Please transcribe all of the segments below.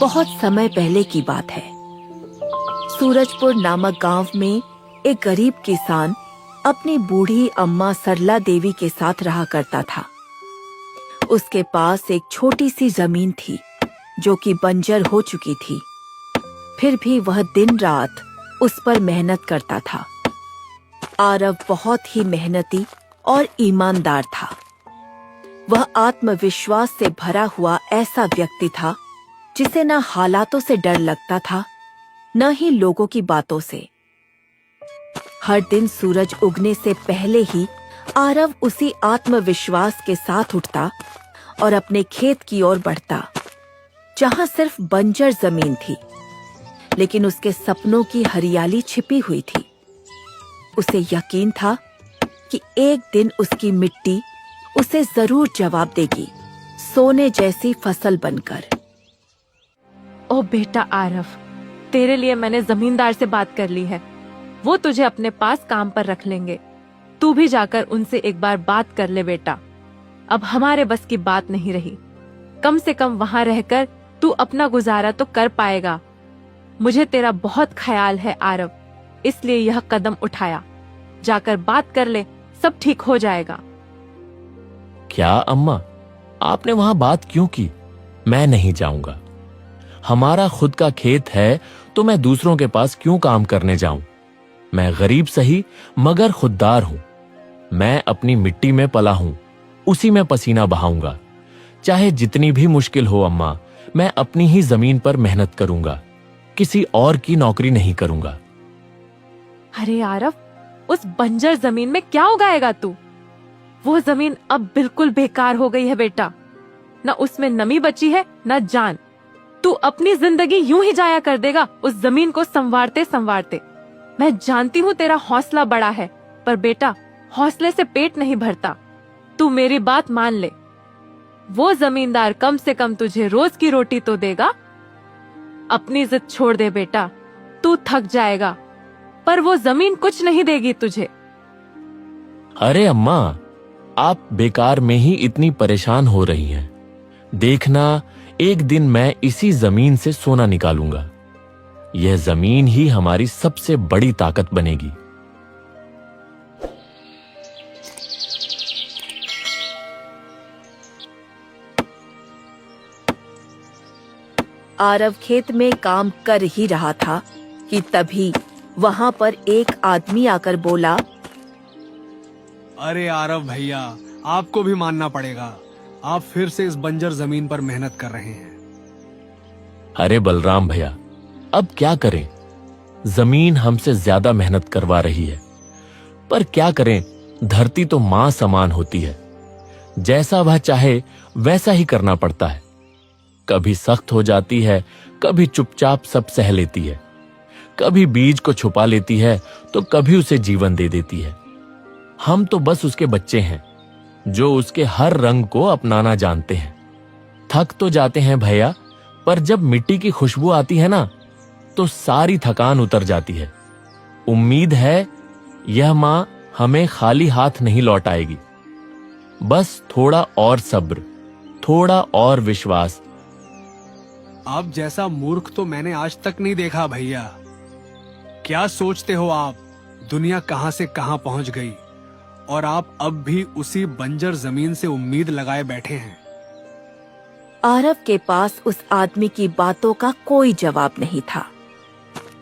बहुत समय पहले की बात है। सूरजपुर नामक गांव में एक गरीब किसान अपनी बूढ़ी अम्मा सरला देवी के साथ रहा करता था। उसके पास एक छोटी सी जमीन थी जो कि बंजर हो चुकी थी। फिर भी वह दिन रात उस पर मेहनत करता था। आरव बहुत ही मेहनती और ईमानदार था। वह आत्मविश्वास से भरा हुआ ऐसा व्यक्ति था जिसे न हालातों से डर लगता था न ही लोगों की बातों से। हर दिन सूरज उगने से पहले ही आरव उसी आत्मविश्वास के साथ उठता और अपने खेत की ओर बढ़ता, जहां सिर्फ बंजर जमीन थी, लेकिन उसके सपनों की हरियाली छिपी हुई थी। उसे यकीन था कि एक दिन उसकी मिट्टी उसे जरूर जवाब देगी, सोने जैसी फसल बनकर। ओ बेटा आरव, तेरे लिए मैंने जमींदार से बात कर ली है। वो तुझे अपने पास काम पर रख लेंगे। तू भी जाकर उनसे एक बार बात कर ले बेटा। अब हमारे बस की बात नहीं रही। कम से कम वहां रहकर तू अपना गुजारा तो कर पाएगा। मुझे तेरा बहुत ख्याल है आरव, इसलिए यह कदम उठाया। जाकर बात कर ले, सब ठीक हो जाएगा। क्या अम्मा, आपने वहां बात क्यों की? मैं नहीं जाऊंगा। हमारा खुद का खेत है तो मैं दूसरों के पास क्यों काम करने जाऊं? मैं गरीब सही मगर खुददार हूं। मैं अपनी मिट्टी में पला हूं, उसी में पसीना बहाऊंगा। चाहे जितनी भी मुश्किल हो अम्मा, मैं अपनी ही जमीन पर मेहनत करूंगा, किसी और की नौकरी नहीं करूंगा। अरे आरव, उस बंजर जमीन में क्या उगाएगा तू? वो जमीन अब बिल्कुल बेकार हो गई है बेटा। न उसमें नमी बची है न जान। तू अपनी जिंदगी यूं ही जाया कर देगा उस जमीन को संवारते संवारते। मैं जानती हूँ तेरा हौसला बड़ा है, पर बेटा हौसले से पेट नहीं भरता। तू मेरी बात मान ले। वो जमींदार कम से कम तुझे रोज की रोटी तो देगा। अपनी जिद छोड़ दे बेटा, तू थक जाएगा, पर वो जमीन कुछ नहीं देगी तुझे। अरे अम्मा, आप बेकार में ही इतनी परेशान हो रही हैं। देखना, एक दिन मैं इसी जमीन से सोना निकालूंगा। यह जमीन ही हमारी सबसे बड़ी ताकत बनेगी। आरव खेत में काम कर ही रहा था कि तभी वहां पर एक आदमी आकर बोला, अरे आरव भैया, आपको भी मानना पड़ेगा, आप फिर से इस बंजर जमीन पर मेहनत कर रहे हैं। अरे बलराम भैया, अब क्या करें? जमीन हमसे ज्यादा मेहनत करवा रही है, पर क्या करें, धरती तो मां समान होती है। जैसा वह चाहे वैसा ही करना पड़ता है। कभी सख्त हो जाती है, कभी चुपचाप सब सह लेती है। कभी बीज को छुपा लेती है तो कभी उसे जीवन दे देती है। हम तो बस उसके बच्चे हैं जो उसके हर रंग को अपनाना जानते हैं। थक तो जाते हैं भैया, पर जब मिट्टी की खुशबू आती है ना, तो सारी थकान उतर जाती है। उम्मीद है यह मां हमें खाली हाथ नहीं लौटाएगी। बस थोड़ा और सब्र, थोड़ा और विश्वास। आप जैसा मूर्ख तो मैंने आज तक नहीं देखा भैया। क्या सोचते हो आप, दुनिया कहां से कहां पहुंच गई और आप अब भी उसी बंजर जमीन से उम्मीद लगाए बैठे हैं। आरव के पास उस आदमी की बातों का कोई जवाब नहीं था।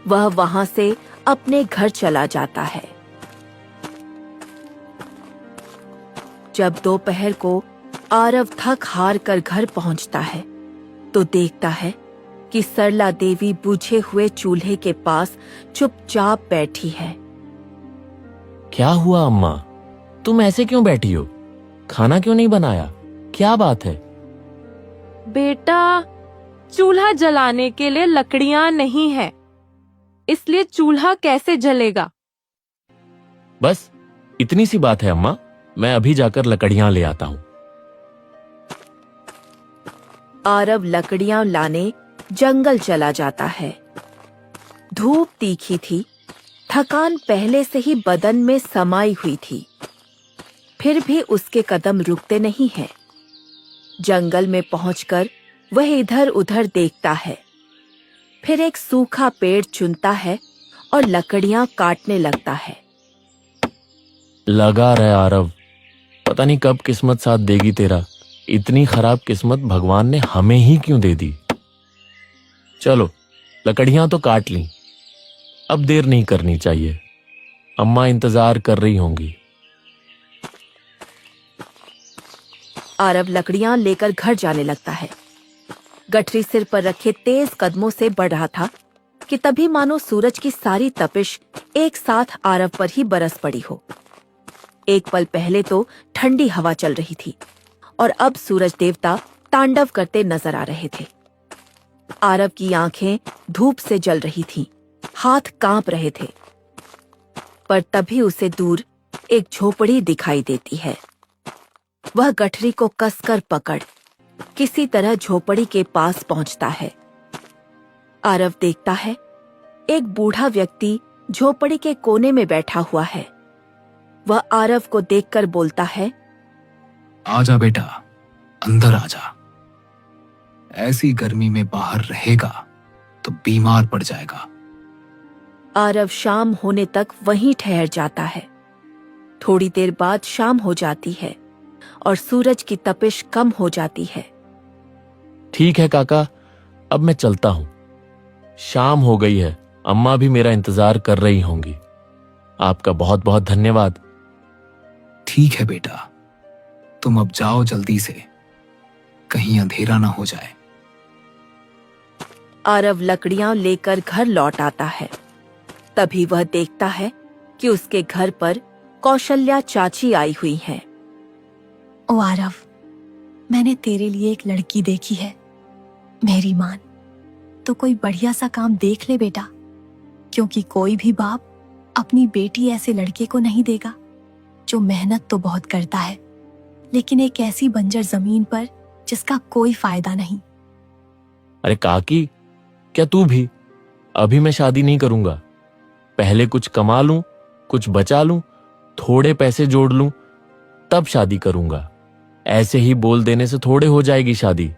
वह वहां से अपने घर चला जाता है। जब दोपहर को आरव थक हार कर घर पहुंचता है तो देखता है कि सरला देवी बुझे हुए चूल्हे के पास चुपचाप बैठी है। क्या हुआ अम्मा, तुम ऐसे क्यों बैठी हो? खाना क्यों नहीं बनाया? क्या बात है? बेटा, चूल्हा जलाने के लिए लकड़ियां नहीं है, इसलिए चूल्हा कैसे जलेगा? बस इतनी सी बात है अम्मा, मैं अभी जाकर लकड़ियां ले आता हूं। आरव लकड़ियां लाने जंगल चला जाता है। धूप तीखी थी, थकान पहले से ही बदन में समाई हुई थी, फिर भी उसके कदम रुकते नहीं हैं। जंगल में पहुंचकर वह इधर उधर देखता है फिर एक सूखा पेड़ चुनता है और लकड़ियां काटने लगता है। लगा रहे आरव, पता नहीं कब किस्मत साथ देगी तेरा। इतनी खराब किस्मत भगवान ने हमें ही क्यों दे दी। चलो, लकड़ियां तो काट ली, अब देर नहीं करनी चाहिए। अम्मा इंतजार कर रही होंगी। आरव लकड़ियां लेकर घर जाने लगता है। गठरी सिर पर रखे तेज कदमों से बढ़ रहा था कि तभी मानो सूरज की सारी तपिश एक साथ आरव पर ही बरस पड़ी हो। एक पल पहले तो ठंडी हवा चल रही थी और अब सूरज देवता तांडव करते नजर आ रहे थे। आरव की आंखें धूप से जल रही थीं, हाथ कांप रहे थे। पर तभी उसे दूर एक झोपड़ी दिखाई देती है। वह गठरी को कसकर पकड़ किसी तरह झोपड़ी के पास पहुंचता है। आरव देखता है एक बूढ़ा व्यक्ति झोपड़ी के कोने में बैठा हुआ है। वह आरव को देखकर बोलता है, आजा बेटा, अंदर आजा। ऐसी गर्मी में बाहर रहेगा तो बीमार पड़ जाएगा। आरव शाम होने तक वहीं ठहर जाता है। थोड़ी देर बाद शाम हो जाती है और सूरज की तपिश कम हो जाती है। ठीक है काका, अब मैं चलता हूं। शाम हो गई है, अम्मा भी मेरा इंतजार कर रही होंगी। आपका बहुत बहुत धन्यवाद। ठीक है बेटा, तुम अब जाओ जल्दी से, कहीं अंधेरा ना हो जाए। आरव लकड़ियां लेकर घर लौट आता है। तभी वह देखता है कि उसके घर पर कौशल्या चाची आई हुई हैं। ओ आरव, मैंने तेरे लिए एक लड़की देखी है। मेरी मान, तो कोई बढ़िया सा काम देख ले बेटा, क्योंकि कोई भी बाप अपनी बेटी ऐसे लड़के को नहीं देगा जो मेहनत तो बहुत करता है, लेकिन एक ऐसी बंजर जमीन पर जिसका कोई फायदा नहीं। अरे काकी, क्या तू भी? अभी मैं शादी नहीं करूंगा। पहले कुछ कमा लूं, कुछ बचा लूं, थोड़े पैसे जोड़ लूं, तब शादी करूंगा। ऐसे ही बोल देने से थोड़े हो जाएगी शादी।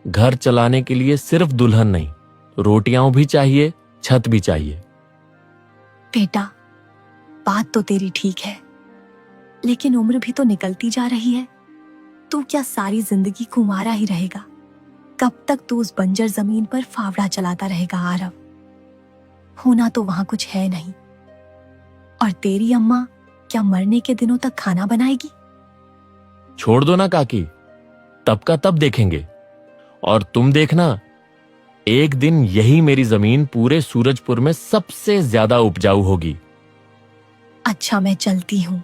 घर चलाने के लिए सिर्फ दुल्हन नहीं, रोटियां भी चाहिए, छत भी चाहिए। बेटा, बात तो तेरी ठीक है, लेकिन उम्र भी तो निकलती जा रही है। तू क्या सारी जिंदगी कुंवारा ही रहेगा? कब तक तू उस बंजर जमीन पर फावड़ा चलाता रहेगा आरव? होना तो वहां कुछ है नहीं। और तेरी अम्मा क्या मरने के दिनों तक खाना बनाएगी? छोड़ दो ना काकी, तब का तब देखेंगे। और तुम देखना, एक दिन यही मेरी जमीन पूरे सूरजपुर में सबसे ज्यादा उपजाऊ होगी। अच्छा, मैं चलती हूं।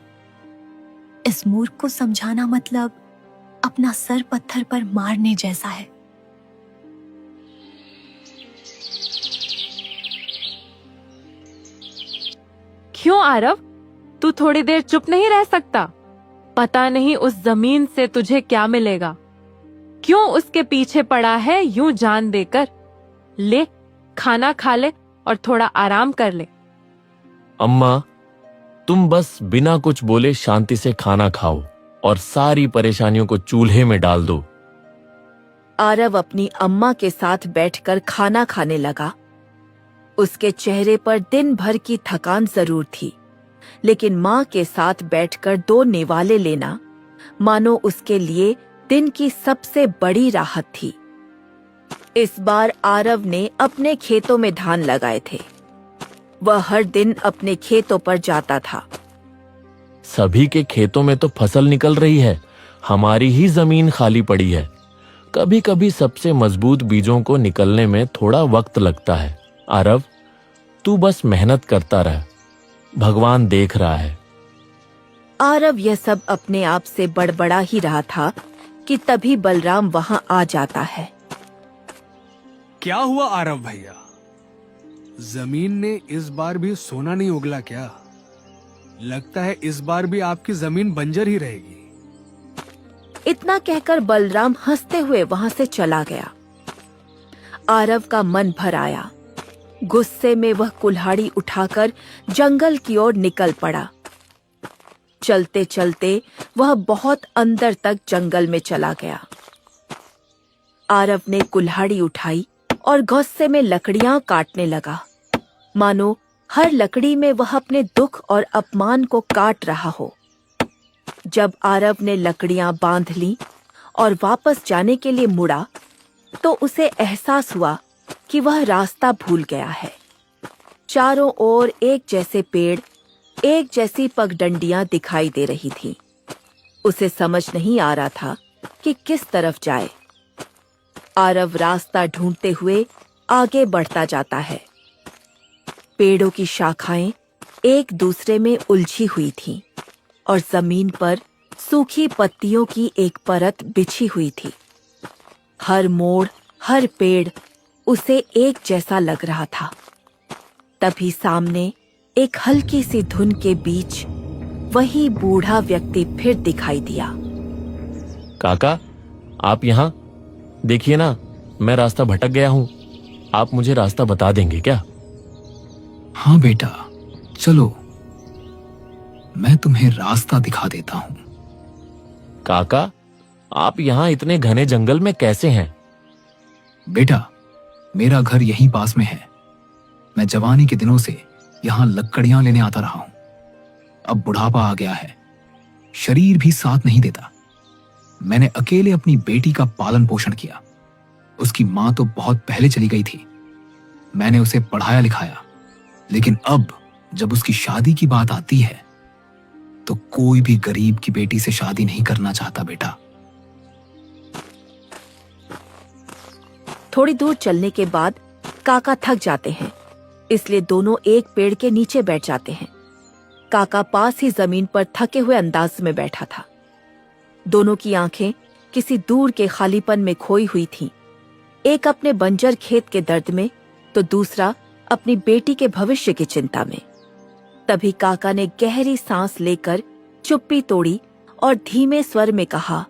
इस मूर्ख को समझाना मतलब अपना सर पत्थर पर मारने जैसा है। क्यों आरव, तू थोड़ी देर चुप नहीं रह सकता? पता नहीं उस जमीन से तुझे क्या मिलेगा। क्यों उसके पीछे पड़ा है यूं जान देकर? ले, खाना खा ले और थोड़ा आराम कर ले। अम्मा, तुम बस बिना कुछ बोले शांति से खाना खाओ और सारी परेशानियों को चूल्हे में डाल दो। आरव अपनी अम्मा के साथ बैठकर खाना खाने लगा। उसके चेहरे पर दिन भर की थकान जरूर थी, लेकिन माँ के साथ बैठकर 2 निवाले लेना मानो उसके लिए दिन की सबसे बड़ी राहत थी। इस बार आरव ने अपने खेतों में धान लगाए थे। वह हर दिन अपने खेतों पर जाता था। सभी के खेतों में तो फसल निकल रही है, हमारी ही जमीन खाली पड़ी है। कभी कभी सबसे मजबूत बीजों को निकलने में थोड़ा वक्त लगता है। आरव, तू बस मेहनत करता रह, भगवान देख रहा है। आरव यह सब अपने आप से बड़बड़ा ही रहा था कि तभी बलराम वहां आ जाता है। क्या हुआ आरव भैया? जमीन ने इस बार भी सोना नहीं उगला क्या? लगता है इस बार भी आपकी जमीन बंजर ही रहेगी। इतना कहकर बलराम हंसते हुए वहां से चला गया। आरव का मन भर आया। गुस्से में वह कुल्हाड़ी उठाकर जंगल की ओर निकल पड़ा। चलते चलते वह बहुत अंदर तक जंगल में चला गया। आरव ने कुल्हाड़ी उठाई और गुस्से में लकड़ियां काटने लगा, मानो हर लकड़ी में वह अपने दुख और अपमान को काट रहा हो। जब आरव ने लकड़ियां बांध ली और वापस जाने के लिए मुड़ा, तो उसे एहसास हुआ कि वह रास्ता भूल गया है। चारों ओर एक जैसे पेड़, एक जैसी पगडंडियां दिखाई दे रही थीं। उसे समझ नहीं आ रहा था कि किस तरफ जाए। आरव रास्ता ढूंढते हुए आगे बढ़ता जाता है। पेड़ों की शाखाएं एक दूसरे में उलझी हुई थीं और जमीन पर सूखी पत्तियों की एक परत बिछी हुई थी। हर मोड़, हर पेड़ उसे एक जैसा लग रहा था। तभी सामने एक हल्की सी धुन के बीच वही बूढ़ा व्यक्ति फिर दिखाई दिया। काका, आप यहाँ देखिए ना, मैं रास्ता भटक गया हूँ। आप मुझे रास्ता बता देंगे क्या? हाँ बेटा, चलो मैं तुम्हें रास्ता दिखा देता हूं। काका, आप यहाँ इतने घने जंगल में कैसे हैं? बेटा, मेरा घर यहीं पास में है। मैं जवानी के दिनों से यहां लकड़ियां लेने आता रहा हूं। अब बुढ़ापा आ गया है, शरीर भी साथ नहीं देता। मैंने अकेले अपनी बेटी का पालन पोषण किया। उसकी मां तो बहुत पहले चली गई थी। मैंने उसे पढ़ाया लिखाया, लेकिन अब जब उसकी शादी की बात आती है तो कोई भी गरीब की बेटी से शादी नहीं करना चाहता बेटा। थोड़ी दूर चलने के बाद काका थक जाते हैं, इसलिए दोनों एक पेड़ के नीचे बैठ जाते हैं। काका पास ही जमीन पर थके हुए अंदाज में बैठा था। दोनों की आंखें किसी दूर के खालीपन में खोई हुई थीं। एक अपने बंजर खेत के दर्द में, तो दूसरा अपनी बेटी के भविष्य की चिंता में। तभी काका ने गहरी सांस लेकर चुप्पी तोड़ी और धीमे स्वर में कहा,